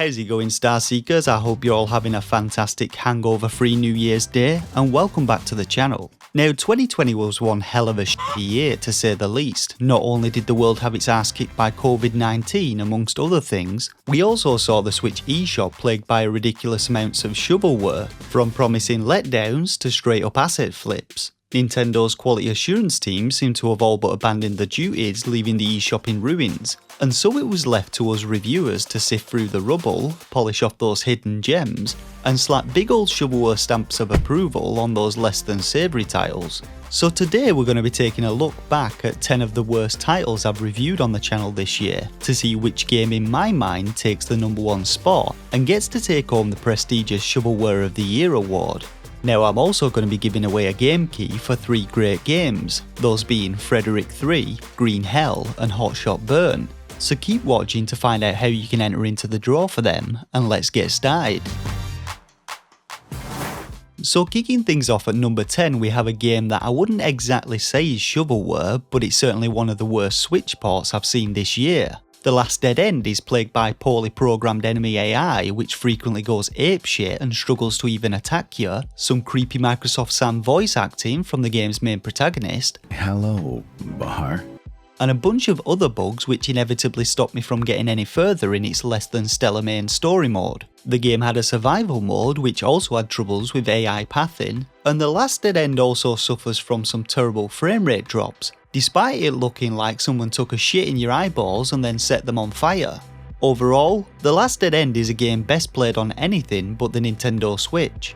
How's it going, Star Seekers? I hope you're all having a fantastic hangover-free New Year's Day, and welcome back to the channel. Now, 2020 was one hell of a shitty year, to say the least. Not only did the world have its ass kicked by COVID-19, amongst other things, we also saw the Switch eShop plagued by ridiculous amounts of shovelware, from promising letdowns to straight-up asset flips. Nintendo's quality assurance team seemed to have all but abandoned the duties, leaving the eShop in ruins, and so it was left to us reviewers to sift through the rubble, polish off those hidden gems, and slap big old shovelware stamps of approval on those less than savoury titles. So today we're going to be taking a look back at 10 of the worst titles I've reviewed on the channel this year, to see which game in my mind takes the #1 spot and gets to take home the prestigious Shovelware of the Year award. Now, I'm also going to be giving away a game key for 3 great games, those being Frederick 3, Green Hell and Hotshot Burn, so keep watching to find out how you can enter into the draw for them, and let's get started. So kicking things off at number 10, we have a game that I wouldn't exactly say is shovelware, but it's certainly one of the worst Switch ports I've seen this year. The Last Dead End is plagued by poorly programmed enemy AI which frequently goes apeshit and struggles to even attack you, some creepy Microsoft Sam voice acting from the game's main protagonist, Hello, Bahar. and a bunch of other bugs which inevitably stopped me from getting any further in its less than stellar main story mode. The game had a survival mode which also had troubles with AI pathing, and The Last Dead End also suffers from some terrible frame rate drops, despite it looking like someone took a shit in your eyeballs and then set them on fire. Overall, The Last Dead End is a game best played on anything but the Nintendo Switch.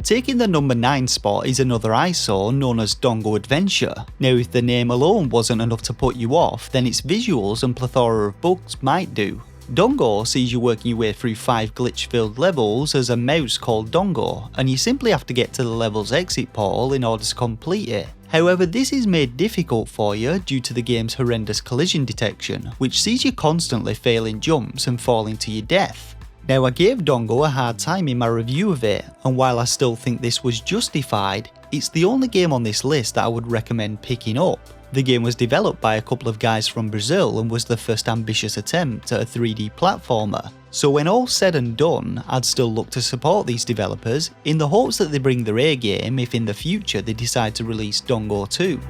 Taking the number 9 spot is another ISO known as Dongo Adventure. Now, if the name alone wasn't enough to put you off, then its visuals and plethora of bugs might do. Dongo sees you working your way through 5 glitch-filled levels as a mouse called Dongo, and you simply have to get to the level's exit portal in order to complete it. However, this is made difficult for you due to the game's horrendous collision detection, which sees you constantly failing jumps and falling to your death. Now, I gave Dongo a hard time in my review of it, and while I still think this was justified, it's the only game on this list that I would recommend picking up. The game was developed by a couple of guys from Brazil and was the first ambitious attempt at a 3D platformer. So when all's said and done, I'd still look to support these developers in the hopes that they bring their A game if in the future they decide to release Dongo 2.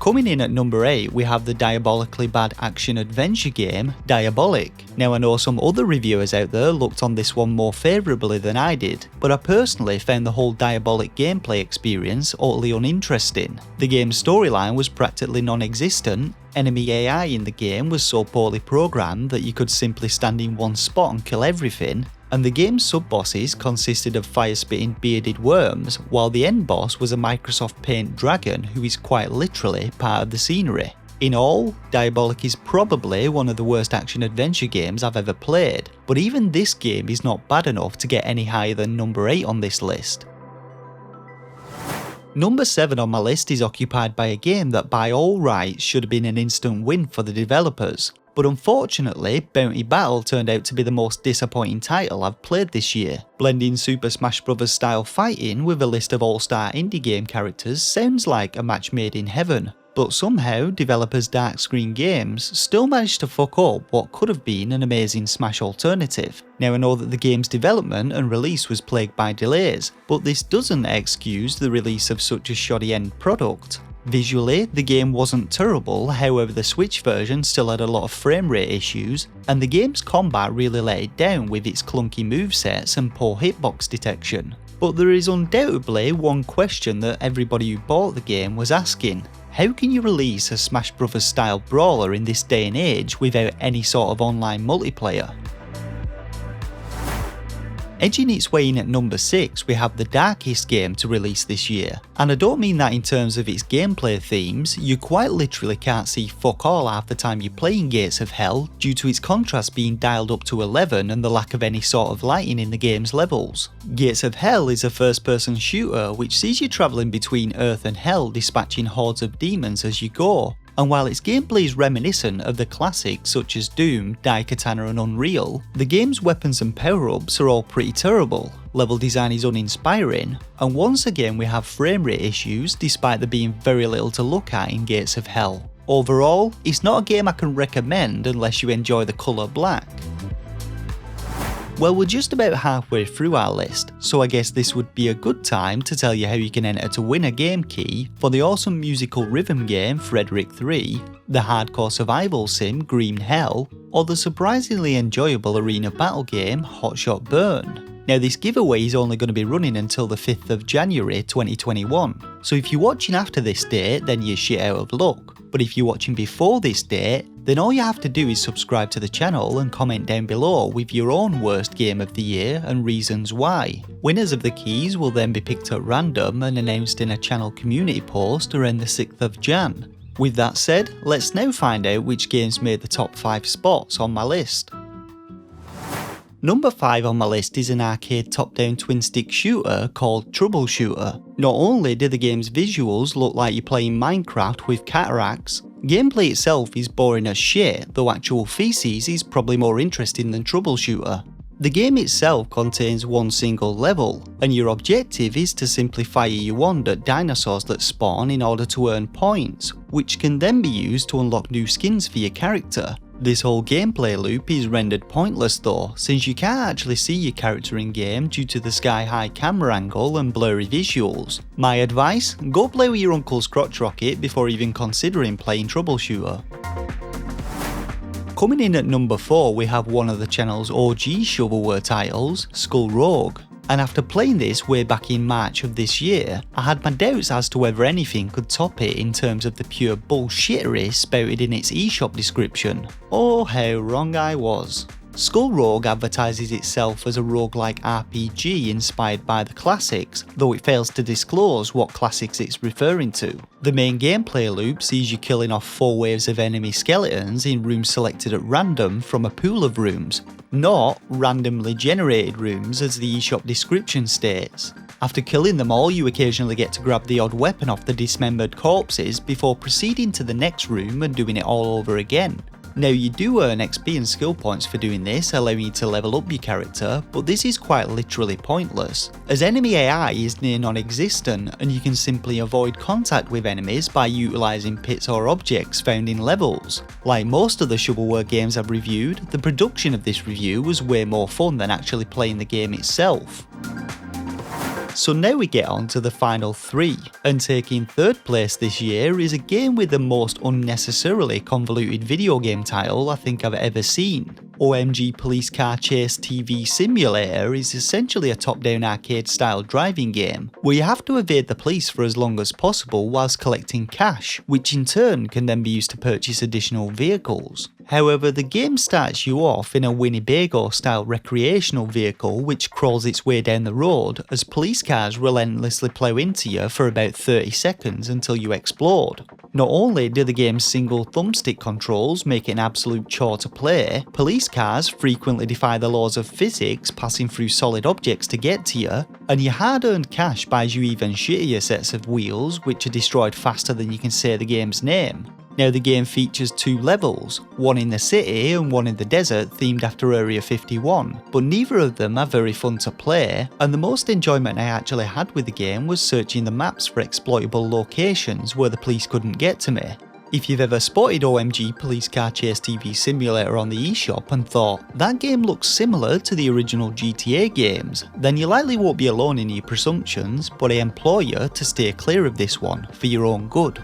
Coming in at number 8, we have the diabolically bad action-adventure game, Diabolic. Now, I know some other reviewers out there looked on this one more favourably than I did, but I personally found the whole Diabolic gameplay experience utterly uninteresting. The game's storyline was practically non-existent, enemy AI in the game was so poorly programmed that you could simply stand in one spot and kill everything, and the game's sub-bosses consisted of fire-spitting bearded worms, while the end boss was a Microsoft Paint dragon who is quite literally part of the scenery. In all, Diabolic is probably one of the worst action-adventure games I've ever played, but even this game is not bad enough to get any higher than number 8 on this list. Number 7 on my list is occupied by a game that by all rights should have been an instant win for the developers. But unfortunately, Bounty Battle turned out to be the most disappointing title I've played this year. Blending Super Smash Bros. Style fighting with a list of all-star indie game characters sounds like a match made in heaven, but somehow developers Dark Screen Games still managed to fuck up what could have been an amazing Smash alternative. Now, I know that the game's development and release was plagued by delays, but this doesn't excuse the release of such a shoddy end product. Visually, the game wasn't terrible, however the Switch version still had a lot of frame rate issues, and the game's combat really let it down with its clunky movesets and poor hitbox detection. But there is undoubtedly one question that everybody who bought the game was asking. How can you release a Smash Bros. Style brawler in this day and age without any sort of online multiplayer? Edging its way in at number 6, we have the darkest game to release this year. And I don't mean that in terms of its gameplay themes, you quite literally can't see fuck all half the time you're playing Gates of Hell due to its contrast being dialed up to 11 and the lack of any sort of lighting in the game's levels. Gates of Hell is a first-person shooter which sees you travelling between Earth and Hell dispatching hordes of demons as you go. And while its gameplay is reminiscent of the classics such as Doom, Daikatana and Unreal, the game's weapons and power-ups are all pretty terrible, level design is uninspiring, and once again we have frame rate issues despite there being very little to look at in Gates of Hell. Overall, it's not a game I can recommend unless you enjoy the colour black. Well, we're just about halfway through our list, so I guess this would be a good time to tell you how you can enter to win a game key for the awesome musical rhythm game Frederick 3, the hardcore survival sim Green Hell, or the surprisingly enjoyable arena battle game Hotshot Burn. Now, this giveaway is only going to be running until the 5th of January 2021, so if you're watching after this date, then you're shit out of luck. But if you're watching before this date, then all you have to do is subscribe to the channel and comment down below with your own worst game of the year and reasons why. Winners of the keys will then be picked at random and announced in a channel community post around the 6th of Jan. With that said, let's now find out which games made the top 5 spots on my list. Number 5 on my list is an arcade top-down twin-stick shooter called Troubleshooter. Not only do the game's visuals look like you're playing Minecraft with cataracts, gameplay itself is boring as shit, though actual feces is probably more interesting than Troubleshooter. The game itself contains one single level, and your objective is to simply fire your wand at dinosaurs that spawn in order to earn points, which can then be used to unlock new skins for your character. This whole gameplay loop is rendered pointless though, since you can't actually see your character in game due to the sky-high camera angle and blurry visuals. My advice? Go play with your uncle's crotch rocket before even considering playing Troubleshooter. Coming in at number 4 we have one of the channel's OG shovelware titles, Skull Rogue. And after playing this way back in March of this year, I had my doubts as to whether anything could top it in terms of the pure bullshittery spouted in its eShop description. Oh, how wrong I was. Skull Rogue advertises itself as a roguelike RPG inspired by the classics, though it fails to disclose what classics it's referring to. The main gameplay loop sees you killing off 4 waves of enemy skeletons in rooms selected at random from a pool of rooms, not randomly generated rooms as the eShop description states. After killing them all, you occasionally get to grab the odd weapon off the dismembered corpses before proceeding to the next room and doing it all over again. Now, you do earn XP and skill points for doing this, allowing you to level up your character, but this is quite literally pointless, as enemy AI is near non-existent and you can simply avoid contact with enemies by utilising pits or objects found in levels. Like most of the shovelware games I've reviewed, the production of this review was way more fun than actually playing the game itself. So now we get on to the final 3, and taking 3rd place this year is a game with the most unnecessarily convoluted video game title I think I've ever seen. OMG Police Car Chase TV Simulator is essentially a top-down arcade-style driving game, where you have to evade the police for as long as possible whilst collecting cash, which in turn can then be used to purchase additional vehicles. However, the game starts you off in a Winnebago-style recreational vehicle which crawls its way down the road as police cars relentlessly plough into you for about 30 seconds until you explode. Not only do the game's single thumbstick controls make it an absolute chore to play, police cars frequently defy the laws of physics, passing through solid objects to get to you, and your hard-earned cash buys you even shittier sets of wheels which are destroyed faster than you can say the game's name. Now, the game features 2 levels, one in the city and one in the desert themed after Area 51, but neither of them are very fun to play, and the most enjoyment I actually had with the game was searching the maps for exploitable locations where the police couldn't get to me. If you've ever spotted OMG Police Car Chase TV Simulator on the eShop and thought, that game looks similar to the original GTA games, then you likely won't be alone in your presumptions, but I implore you to steer clear of this one for your own good.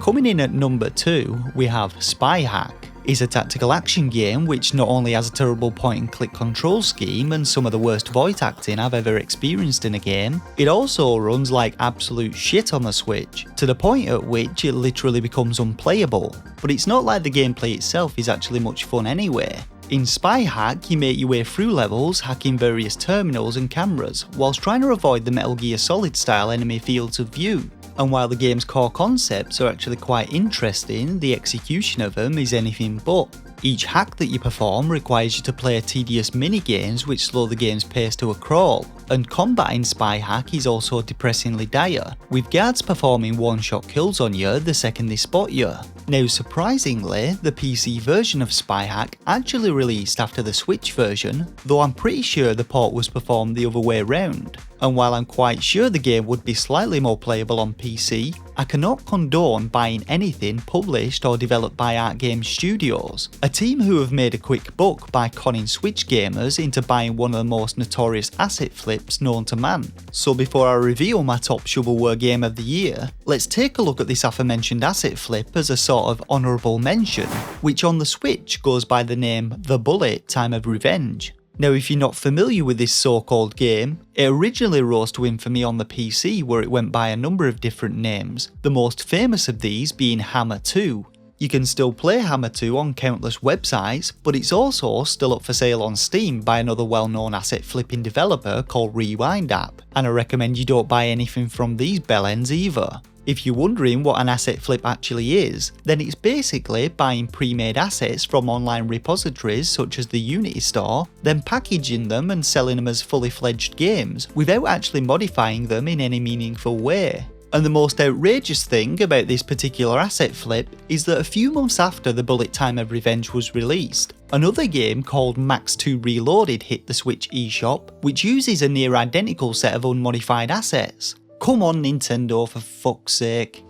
Coming in at number 2, we have Spy Hack. It's a tactical action game which not only has a terrible point-and-click control scheme and some of the worst voice acting I've ever experienced in a game, it also runs like absolute shit on the Switch, to the point at which it literally becomes unplayable. But it's not like the gameplay itself is actually much fun anyway. In Spy Hack, you make your way through levels, hacking various terminals and cameras, whilst trying to avoid the Metal Gear Solid style enemy fields of view. And while the game's core concepts are actually quite interesting, the execution of them is anything but. Each hack that you perform requires you to play tedious mini-games which slow the game's pace to a crawl, and combat in Spy Hack is also depressingly dire, with guards performing one-shot kills on you the second they spot you. Now, surprisingly, the PC version of Spy Hack actually released after the Switch version, though I'm pretty sure the port was performed the other way around. and while I'm quite sure the game would be slightly more playable on PC, I cannot condone buying anything published or developed by Art Game Studios, a team who have made a quick buck by conning Switch gamers into buying one of the most notorious asset flips known to man. So before I reveal my top shovelware game of the year, let's take a look at this aforementioned asset flip as a sort of honourable mention, which on the Switch goes by the name The Bullet Time of Revenge. Now, if you're not familiar with this so-called game, it originally rose to infamy on the PC where it went by a number of different names, the most famous of these being Hammer 2. You can still play Hammer 2 on countless websites, but it's also still up for sale on Steam by another well-known asset flipping developer called Rewind App, and I recommend you don't buy anything from these bellends either. If you're wondering what an asset flip actually is, then it's basically buying pre-made assets from online repositories such as the Unity store, then packaging them and selling them as fully fledged games without actually modifying them in any meaningful way. And the most outrageous thing about this particular asset flip is that a few months after The Bullet Time of Revenge was released, another game called Max 2 Reloaded hit the Switch eShop, which uses a near identical set of unmodified assets. Come on Nintendo, for fuck's sake.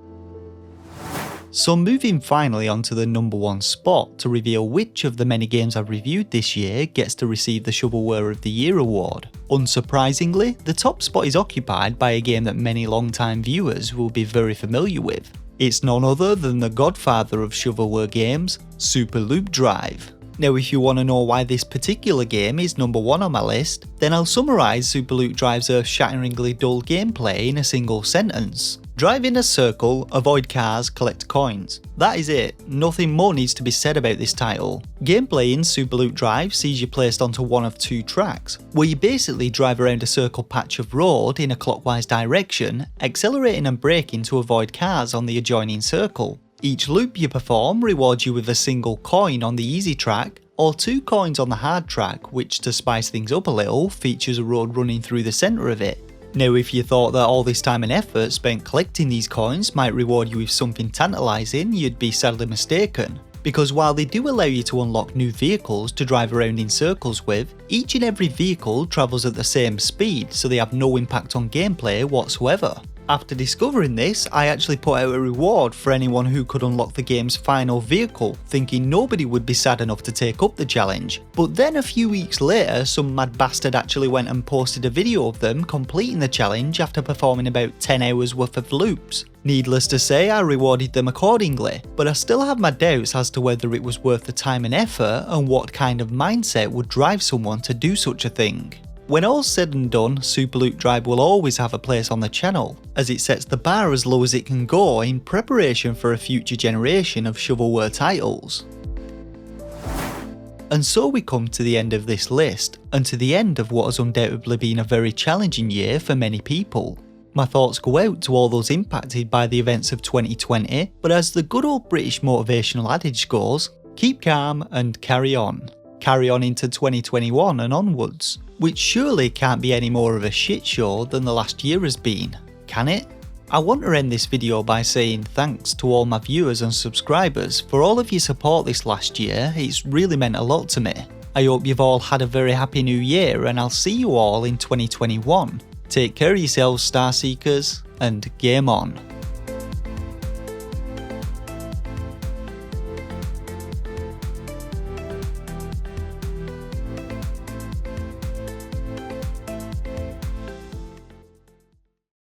So moving finally onto the number one spot to reveal which of the many games I've reviewed this year gets to receive the Shovelware of the Year award. Unsurprisingly, the top spot is occupied by a game that many long-time viewers will be very familiar with. It's none other than the godfather of shovelware games, Super Loop Drive. Now, if you want to know why this particular game is number one on my list, then I'll summarise Super Loop Drive's earth-shatteringly dull gameplay in a single sentence. Drive in a circle, avoid cars, collect coins. That is it, nothing more needs to be said about this title. Gameplay in Super Loop Drive sees you placed onto one of two tracks, where you basically drive around a circle patch of road in a clockwise direction, accelerating and braking to avoid cars on the adjoining circle. Each loop you perform rewards you with a single coin on the easy track, or 2 coins on the hard track, which, to spice things up a little, features a road running through the centre of it. Now, if you thought that all this time and effort spent collecting these coins might reward you with something tantalising, you'd be sadly mistaken. Because while they do allow you to unlock new vehicles to drive around in circles with, each and every vehicle travels at the same speed, so they have no impact on gameplay whatsoever. After discovering this, I actually put out a reward for anyone who could unlock the game's final vehicle, thinking nobody would be sad enough to take up the challenge. But then a few weeks later, some mad bastard actually went and posted a video of them completing the challenge after performing about 10 hours worth of loops. Needless to say, I rewarded them accordingly, but I still have my doubts as to whether it was worth the time and effort and what kind of mindset would drive someone to do such a thing. When all's said and done, Super Loop Drive will always have a place on the channel, as it sets the bar as low as it can go in preparation for a future generation of shovelware titles. And so we come to the end of this list, and to the end of what has undoubtedly been a very challenging year for many people. My thoughts go out to all those impacted by the events of 2020, but as the good old British motivational adage goes, keep calm and carry on. Carry on into 2021 and onwards, which surely can't be any more of a shit show than the last year has been, can it? I want to end this video by saying thanks to all my viewers and subscribers for all of your support this last year. It's really meant a lot to me. I hope you've all had a very happy new year, and I'll see you all in 2021. Take care of yourselves, Star Seekers, and game on.